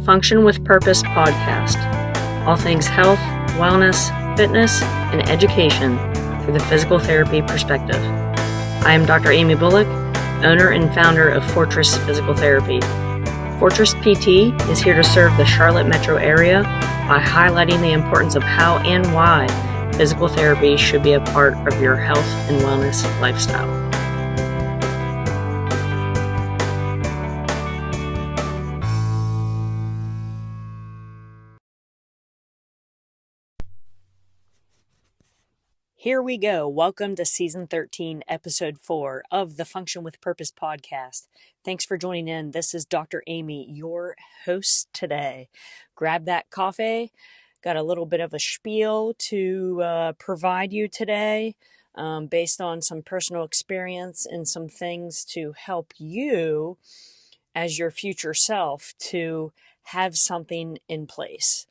Function with Purpose Podcast. All things health, wellness, fitness, and education through the physical therapy perspective. I am Dr. Amy Bullock, owner and founder of Fortress Physical Therapy. Fortress PT is here to serve the Charlotte metro area by highlighting the importance of how and why physical therapy should be a part of your health and wellness lifestyle. Here we go. Welcome to Season 13, Episode 4 of the Function with Purpose podcast. Thanks for joining in. This is Dr. Amy, your host today. Grab that coffee. Got a little bit of a spiel to provide you today based on some personal experience and some things to help you as your future self to have something in place.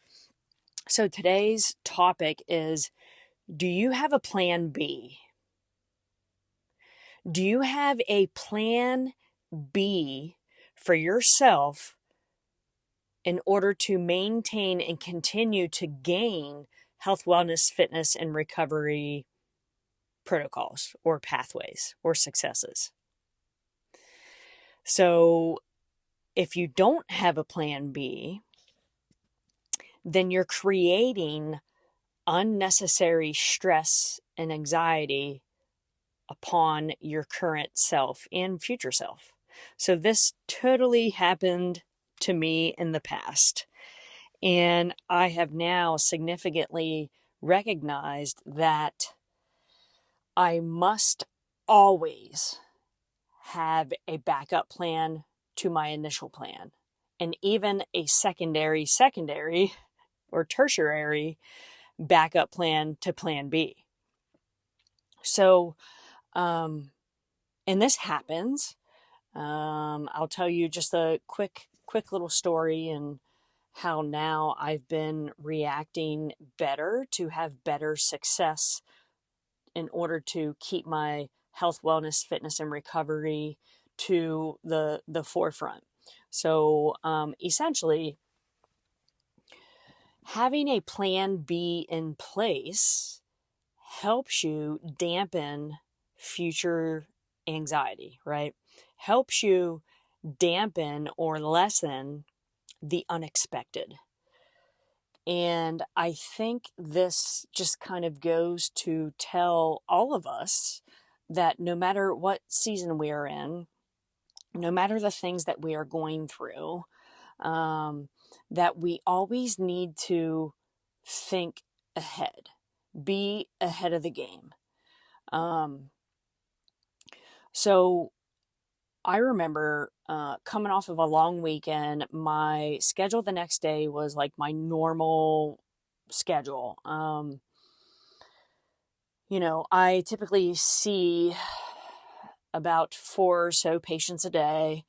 So today's topic is, do you have a plan B? Do you have a plan B for yourself in order to maintain and continue to gain health, wellness, fitness, and recovery protocols or pathways or successes? So if you don't have a plan B, then you're creating unnecessary stress and anxiety upon your current self and future self. So this totally happened to me in the past. And I have now significantly recognized that I must always have a backup plan to my initial plan, and even a secondary or tertiary backup plan to plan B. So, and this happens. I'll tell you just a quick little story and how now I've been reacting better to have better success in order to keep my health, wellness, fitness, and recovery to the forefront. So, essentially, having a plan B in place helps you dampen future anxiety, right? Helps you dampen or lessen the unexpected. And I think this just kind of goes to tell all of us that no matter what season we are in, no matter the things that we are going through, that we always need to think ahead, be ahead of the game. So I remember coming off of a long weekend. My schedule the next day was like my normal schedule. I typically see about 4 or so patients a day.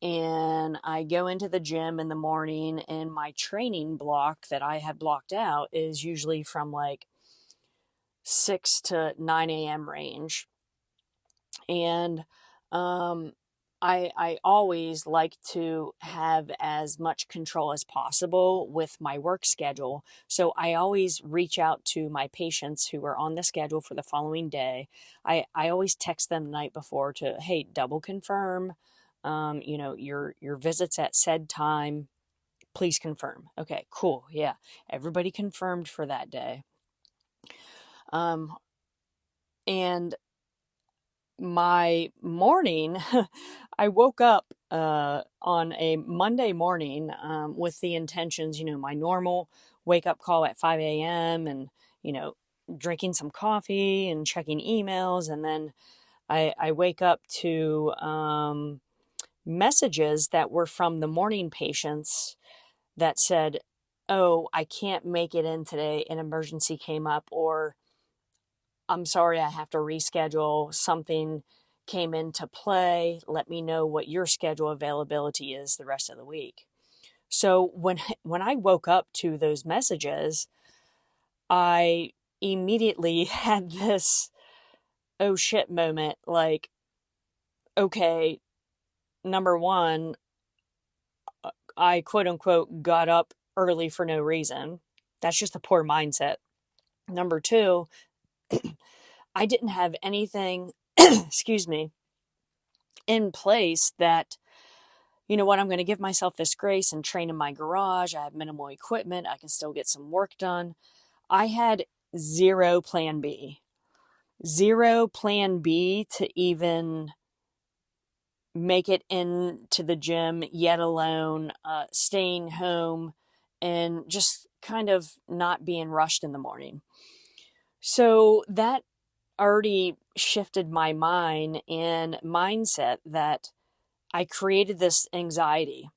And I go into the gym in the morning, and my training block that I have blocked out is usually from like 6 to 9 a.m. range. And I always like to have as much control as possible with my work schedule. So I always reach out to my patients who are on the schedule for the following day. I always text them the night before to, hey, double confirm. Your visits at said time, please confirm. Okay, cool. Yeah. Everybody confirmed for that day. And my morning, I woke up, on a Monday morning, with the intentions, my normal wake up call at 5 a.m. and, drinking some coffee and checking emails. And then I wake up to, messages that were from the morning patients that said, oh, I can't make it in today. An emergency came up, or I'm sorry, I have to reschedule. Something came into play. Let me know what your schedule availability is the rest of the week. So when I woke up to those messages, I immediately had this oh shit moment. Like, okay, number one, I quote unquote got up early for no reason. That's just a poor mindset. Number two, I didn't have anything, excuse me, in place that, you know what, I'm going to give myself this grace and train in my garage. I have minimal equipment. I can still get some work done. I had zero plan B. Zero plan B to even make it into the gym, yet alone staying home and just kind of not being rushed in the morning. So that already shifted my mind and mindset that I created this anxiety.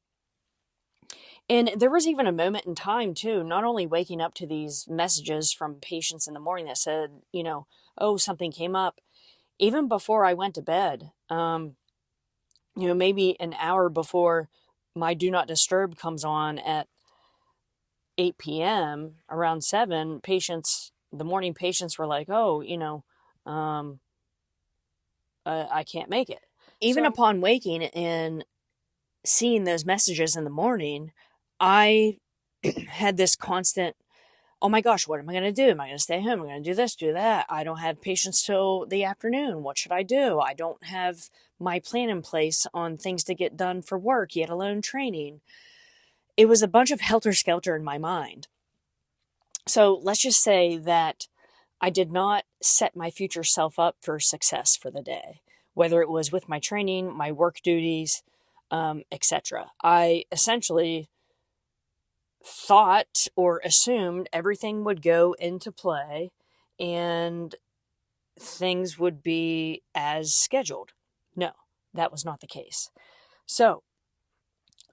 And there was even a moment in time too, not only waking up to these messages from patients in the morning that said, you know, oh, something came up, even before I went to bed, you know, maybe an hour before my do not disturb comes on at 8 p.m., around 7, the morning patients were like, oh, you know, I can't make it. Even upon waking and seeing those messages in the morning, I had this constant, oh my gosh, what am I going to do? Am I going to stay home? Am I going to do this, do that? I don't have patients till the afternoon. What should I do? I don't have my plan in place on things to get done for work, yet alone training. It was a bunch of helter-skelter in my mind. So let's just say that I did not set my future self up for success for the day, whether it was with my training, my work duties, etc. I essentially thought or assumed everything would go into play and things would be as scheduled. No, that was not the case. So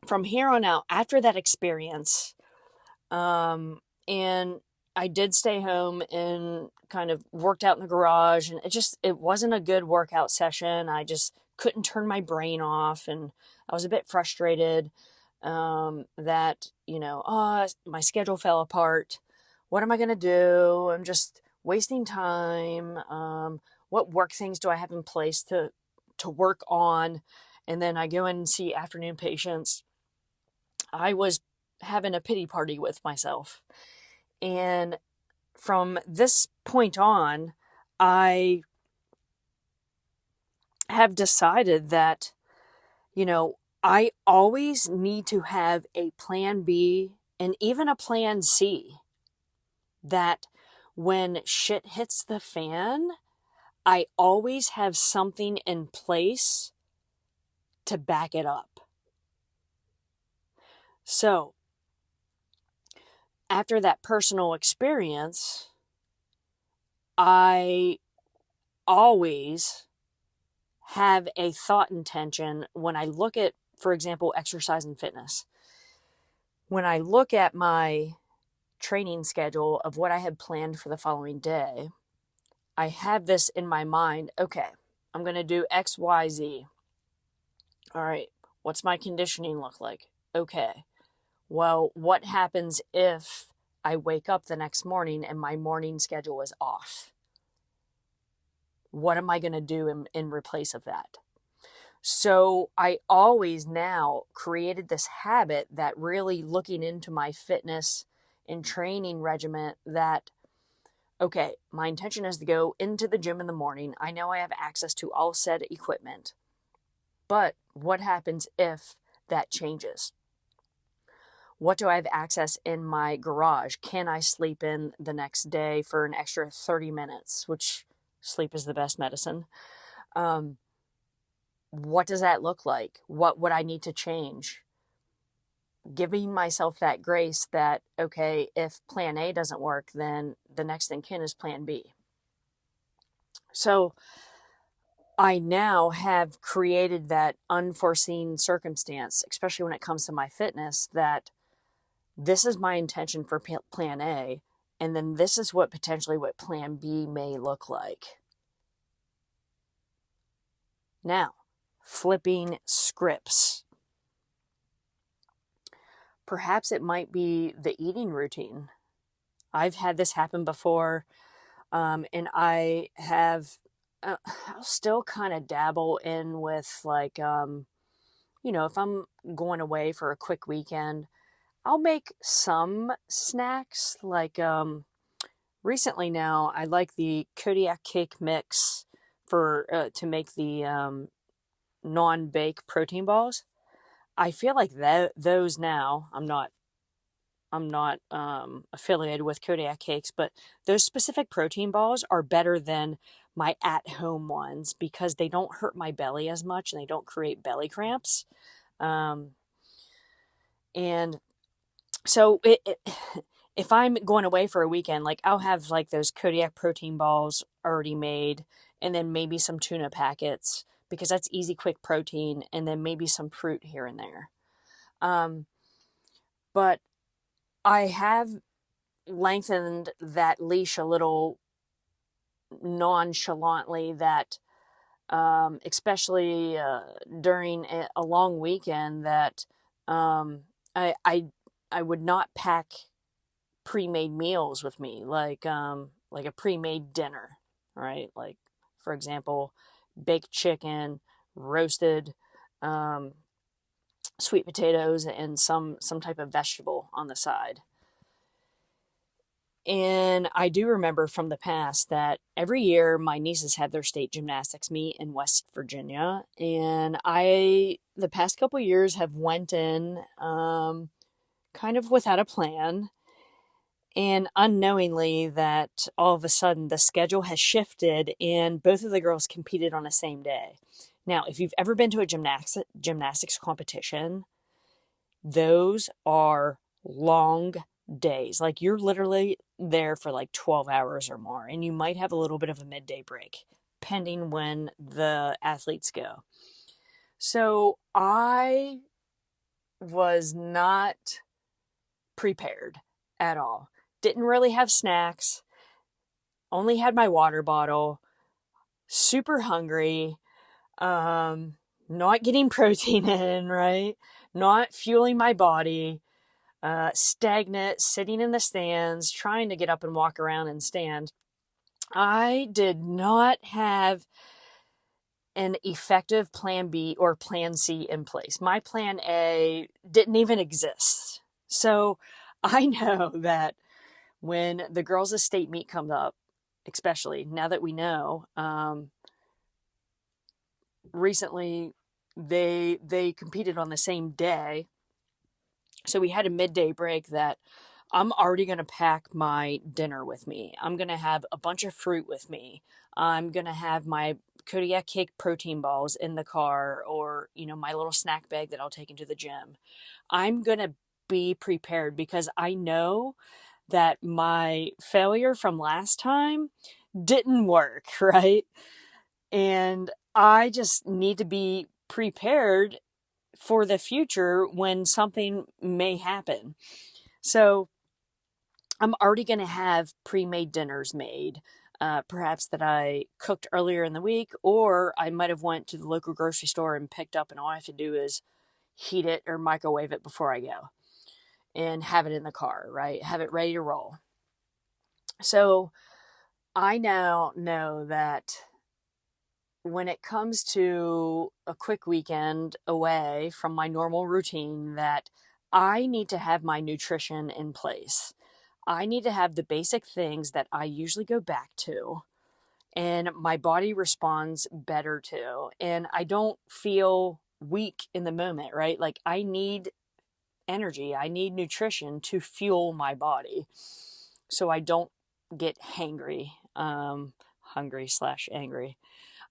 from here on out, after that experience, and I did stay home and kind of worked out in the garage, and it wasn't a good workout session. I just couldn't turn my brain off, and I was a bit frustrated that, you know, my schedule fell apart. What am I going to do? I'm just wasting time. What work things do I have in place to work on? And then I go in and see afternoon patients. I was having a pity party with myself. And from this point on, I have decided that, you know, I always need to have a plan B and even a plan C, that when shit hits the fan, I always have something in place to back it up. So, after that personal experience, I always have a thought intention when I look at, for example, exercise and fitness. When I look at my training schedule of what I had planned for the following day, I have this in my mind. Okay, I'm going to do X, Y, Z. All right, what's my conditioning look like? Okay, well, what happens if I wake up the next morning and my morning schedule is off? What am I going to do in replace of that? So I always now created this habit that really looking into my fitness and training regimen that, okay, my intention is to go into the gym in the morning. I know I have access to all said equipment, but what happens if that changes? What do I have access in my garage? Can I sleep in the next day for an extra 30 minutes, which sleep is the best medicine? What does that look like? What would I need to change? Giving myself that grace that, okay, if plan A doesn't work, then the next in kin is plan B. So I now have created that unforeseen circumstance, especially when it comes to my fitness, that this is my intention for plan A, and then this is what plan B may look like. Now, flipping scripts. Perhaps it might be the eating routine. I've had this happen before, and I'll still kind of dabble in with if I'm going away for a quick weekend, I'll make some snacks. Like recently now, I like the Kodiak cake mix for to make the non-bake protein balls. I feel like those now, I'm not affiliated with Kodiak cakes, but those specific protein balls are better than my at-home ones because they don't hurt my belly as much and they don't create belly cramps. Um, and so if I'm going away for a weekend, like I'll have like those Kodiak protein balls already made, and then maybe some tuna packets because that's easy, quick protein, and then maybe some fruit here and there. But I have lengthened that leash a little nonchalantly that especially during a long weekend that I would not pack pre-made meals with me like a pre-made dinner, right? Like for example, baked chicken, roasted sweet potatoes, and some type of vegetable on the side. And I do remember from the past that every year my nieces had their state gymnastics meet in West Virginia. And the past couple years have went in kind of without a plan. And unknowingly that all of a sudden the schedule has shifted and both of the girls competed on the same day. Now, if you've ever been to a gymnastics competition, those are long days. Like you're literally there for like 12 hours or more, and you might have a little bit of a midday break, pending when the athletes go. So I was not prepared at all. Didn't really have snacks, only had my water bottle, super hungry, not getting protein in, right? Not fueling my body, stagnant, sitting in the stands, trying to get up and walk around and stand. I did not have an effective plan B or plan C in place. My plan A didn't even exist. So I know that when the girls' estate meet comes up, especially now that we know, recently they competed on the same day. So we had a midday break that I'm already going to pack my dinner with me. I'm going to have a bunch of fruit with me. I'm going to have my Kodiak cake protein balls in the car or, my little snack bag that I'll take into the gym. I'm going to be prepared because I know that my failure from last time didn't work, right? And I just need to be prepared for the future when something may happen. So I'm already going to have pre-made dinners made, perhaps that I cooked earlier in the week, or I might have went to the local grocery store and picked up, and all I have to do is heat it or microwave it before I go and have it in the car, right? Have it ready to roll. So I now know that when it comes to a quick weekend away from my normal routine, that I need to have my nutrition in place. I need to have the basic things that I usually go back to and my body responds better to. And I don't feel weak in the moment, right? Like I need energy. I need nutrition to fuel my body so I don't get hangry, hungry/angry.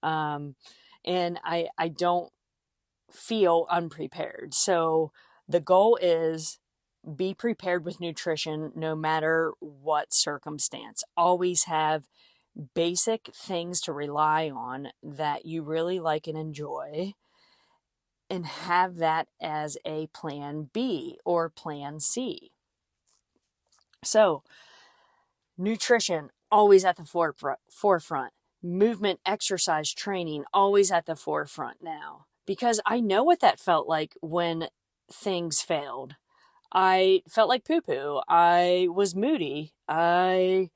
And I don't feel unprepared. So the goal is be prepared with nutrition no matter what circumstance. Always have basic things to rely on that you really like and enjoy, and have that as a plan B or plan C. So nutrition always at the forefront. Movement, exercise, training always at the forefront now, because I know what that felt like when things failed. I felt like poo-poo. I was moody. I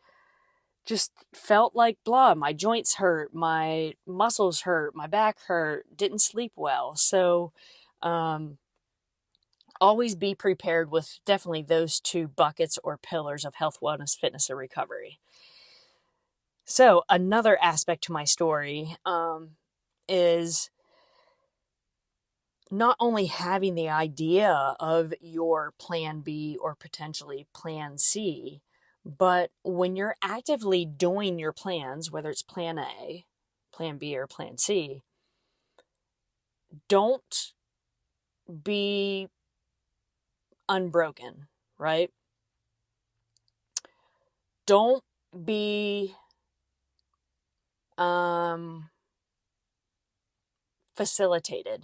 just felt like blah. My joints hurt. My muscles hurt. My back hurt. Didn't sleep well. So Always be prepared with definitely those two buckets or pillars of health, wellness, fitness, and recovery. So another aspect to my story is not only having the idea of your plan B or potentially plan C, but when you're actively doing your plans, whether it's plan A, plan B, or plan C, don't be unbroken, right? Don't be facilitated.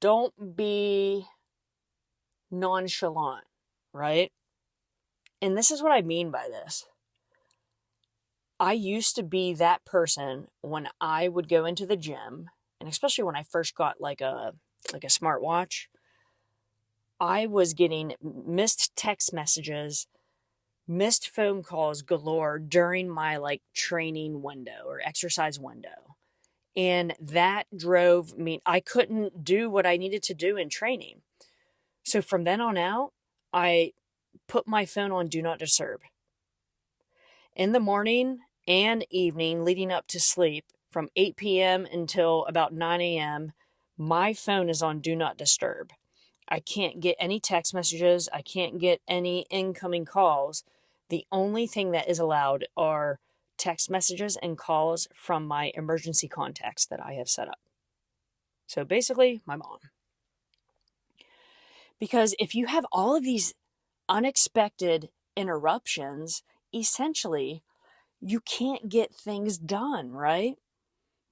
Don't be nonchalant, right? And this is what I mean by this. I used to be that person when I would go into the gym, and especially when I first got like a smartwatch, I was getting missed text messages, missed phone calls galore during my like training window or exercise window. And that drove me, I couldn't do what I needed to do in training. So from then on out, I put my phone on Do Not Disturb. In the morning and evening leading up to sleep, from 8 p.m. until about 9 a.m., my phone is on Do Not Disturb. I can't get any text messages. I can't get any incoming calls. The only thing that is allowed are text messages and calls from my emergency contacts that I have set up. So basically, my mom. Because if you have all of these unexpected interruptions, essentially, you can't get things done, right?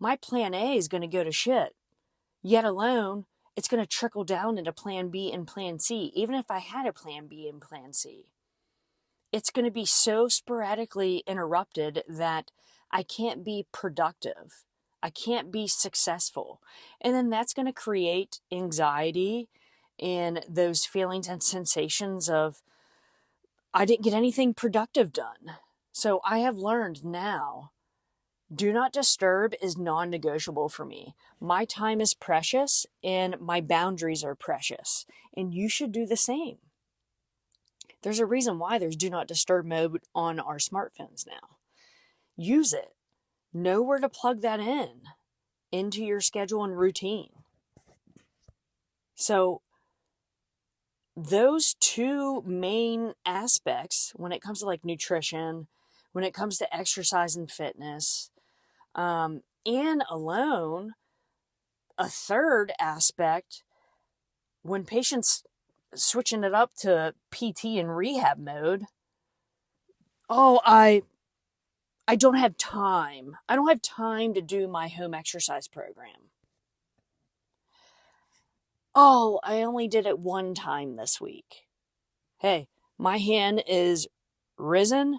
My plan A is going to go to shit. Yet alone, it's going to trickle down into plan B and plan C, even if I had a plan B and plan C. It's going to be so sporadically interrupted that I can't be productive. I can't be successful. And then that's going to create anxiety and those feelings and sensations of, I didn't get anything productive done. So I have learned now, Do Not Disturb is non-negotiable for me. My time is precious and my boundaries are precious. And you should do the same. There's a reason why there's Do Not Disturb mode on our smartphones now. Use it. Know where to plug that into your schedule and routine. So those two main aspects, when it comes to like nutrition, when it comes to exercise and fitness, and alone, a third aspect, when patients switching it up to PT and rehab mode, I don't have time. I don't have time to do my home exercise program. I only did it one time this week. Hey, my hand is risen.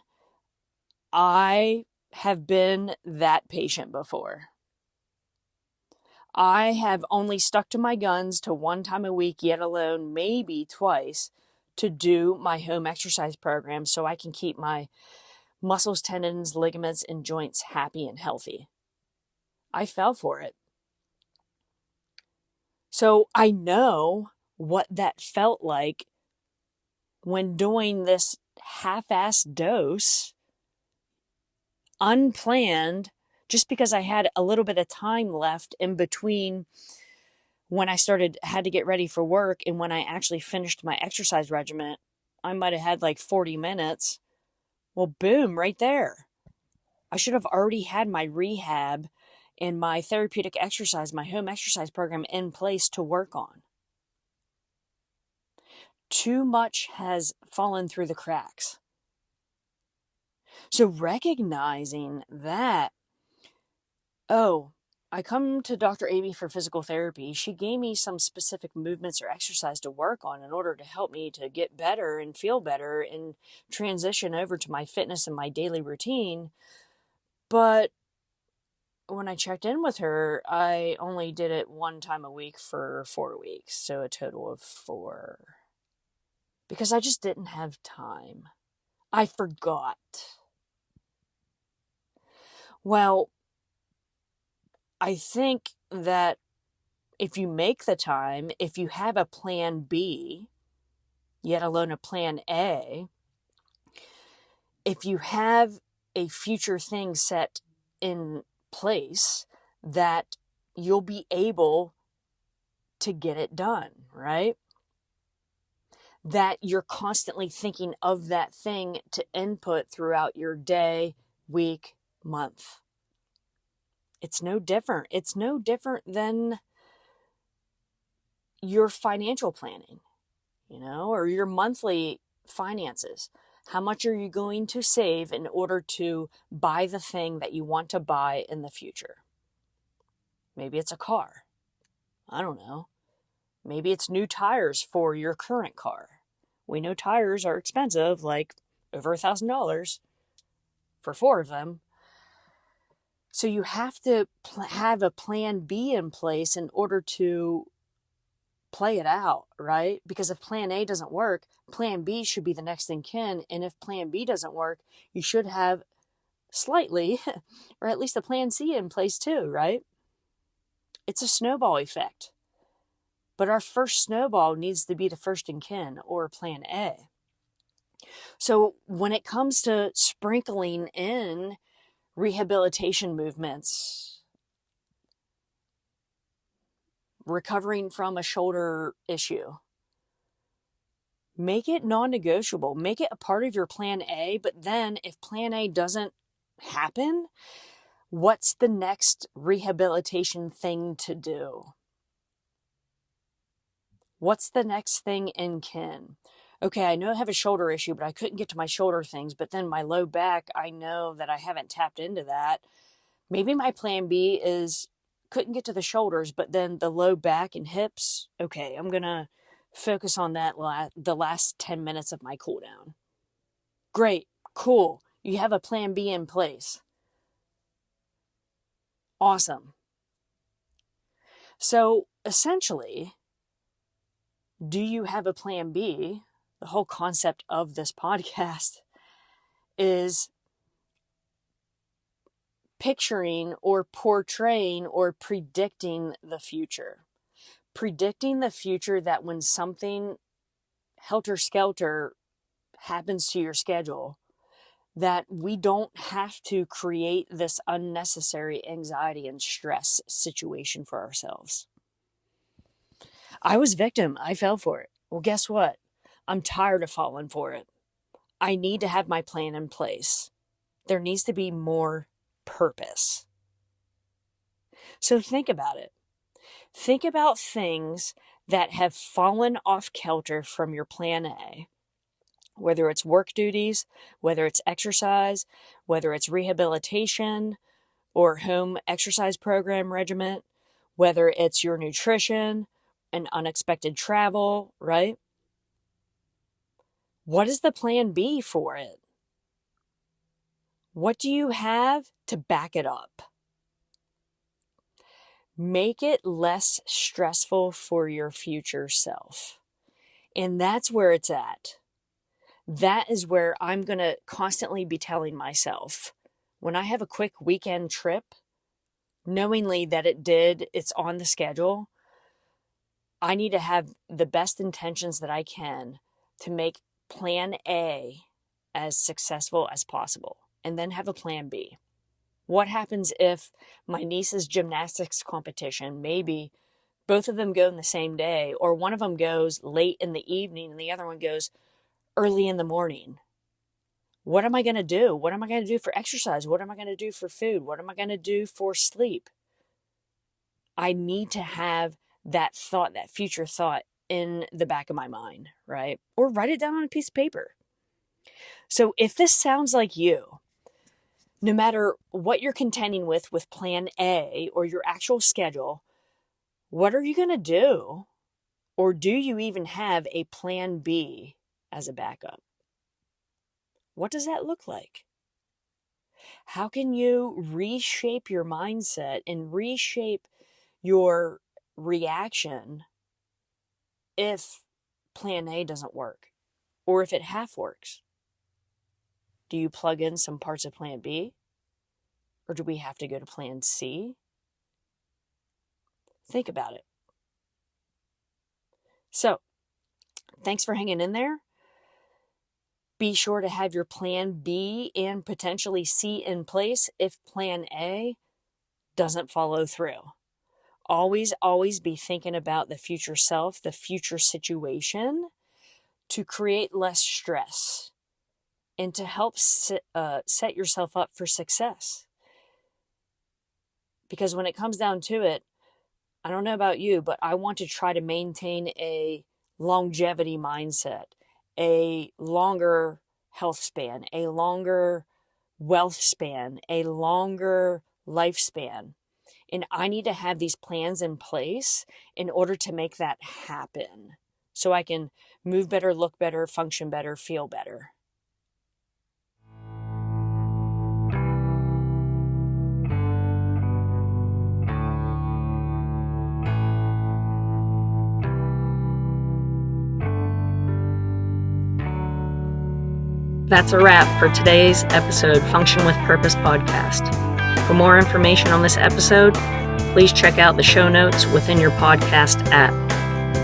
I have been that patient before. I have only stuck to my guns to one time a week, yet alone maybe twice, to do my home exercise program so I can keep my muscles, tendons, ligaments, and joints happy and healthy. I fell for it. So I know what that felt like when doing this half-assed dose, unplanned, just because I had a little bit of time left in between when I had to get ready for work and when I actually finished my exercise regimen. I might have had like 40 minutes. Well, boom, right there. I should have already had my rehab and my therapeutic exercise, my home exercise program in place to work on. Too much has fallen through the cracks. So recognizing that, I come to Dr. Amy for physical therapy. She gave me some specific movements or exercise to work on in order to help me to get better and feel better and transition over to my fitness and my daily routine. But when I checked in with her, I only did it one time a week for 4 weeks. So a total of 4. Because I just didn't have time. I forgot. Well, I think that if you make the time, if you have a plan B, yet alone a plan A, if you have a future thing set in place, that you'll be able to get it done, right? That you're constantly thinking of that thing to input throughout your day, week, month. It's no different. It's no different than your financial planning, or your monthly finances. How much are you going to save in order to buy the thing that you want to buy in the future? Maybe it's a car. I don't know. Maybe it's new tires for your current car. We know tires are expensive, like over $1,000 for 4 of them. So you have to have a plan B in place in order to play it out, right? Because if plan A doesn't work, plan B should be the next in kin. And if plan B doesn't work, you should have slightly, or at least a plan C in place too, right? It's a snowball effect. But our first snowball needs to be the first in kin, or plan A. So when it comes to sprinkling in rehabilitation movements, recovering from a shoulder issue, make it non-negotiable. Make it a part of your plan A, but then if plan A doesn't happen, what's the next rehabilitation thing to do? What's the next thing in kin? Okay, I know I have a shoulder issue, but I couldn't get to my shoulder things, but then my low back, I know that I haven't tapped into that. Maybe my plan B is couldn't get to the shoulders, but then the low back and hips, okay, I'm going to focus on that the last 10 minutes of my cool down. Great, cool. You have a plan B in place. Awesome. So essentially, do you have a plan B? The whole concept of this podcast is picturing or portraying or predicting the future. Predicting the future, that when something helter-skelter happens to your schedule, that we don't have to create this unnecessary anxiety and stress situation for ourselves. I was victim. I fell for it. Well, guess what? I'm tired of falling for it. I need to have my plan in place. There needs to be more purpose. So think about it. Think about things that have fallen off kilter from your plan A, whether it's work duties, whether it's exercise, whether it's rehabilitation or home exercise program regimen, whether it's your nutrition, an unexpected travel, right? What is the plan B for it? What do you have to back it up? Make it less stressful for your future self. And that's where it's at. That is where I'm going to constantly be telling myself, when I have a quick weekend trip, knowingly that it's on the schedule, I need to have the best intentions that I can to make plan A as successful as possible, and then have a plan B. What happens if my niece's gymnastics competition, maybe both of them go in the same day, or one of them goes late in the evening and the other one goes early in the morning? What am I going to do? What am I going to do for exercise? What am I going to do for food? What am I going to do for sleep? I need to have that thought, that future thought in the back of my mind, right? Or write it down on a piece of paper. So if this sounds like you, no matter what you're contending with plan A or your actual schedule, what are you going to do? Or do you even have a plan B as a backup? What does that look like? How can you reshape your mindset and reshape your reaction if plan A doesn't work, or if it half works? Do you plug in some parts of plan B, or do we have to go to plan C? Think about it. So, thanks for hanging in there. Be sure to have your plan B and potentially C in place if plan A doesn't follow through. Always be thinking about the future self, the future situation, to create less stress and to help set yourself up for success. Because when it comes down to it, I don't know about you, but I want to try to maintain a longevity mindset, a longer health span, a longer wealth span, a longer lifespan. And I need to have these plans in place in order to make that happen, so I can move better, look better, function better, feel better. That's a wrap for today's episode, Function with Purpose Podcast. For more information on this episode, please check out the show notes within your podcast app.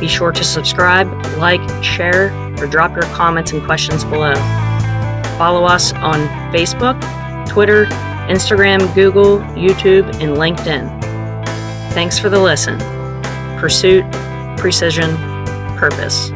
Be sure to subscribe, like, share, or drop your comments and questions below. Follow us on Facebook, Twitter, Instagram, Google, YouTube, and LinkedIn. Thanks for the listen. Pursuit, precision, purpose.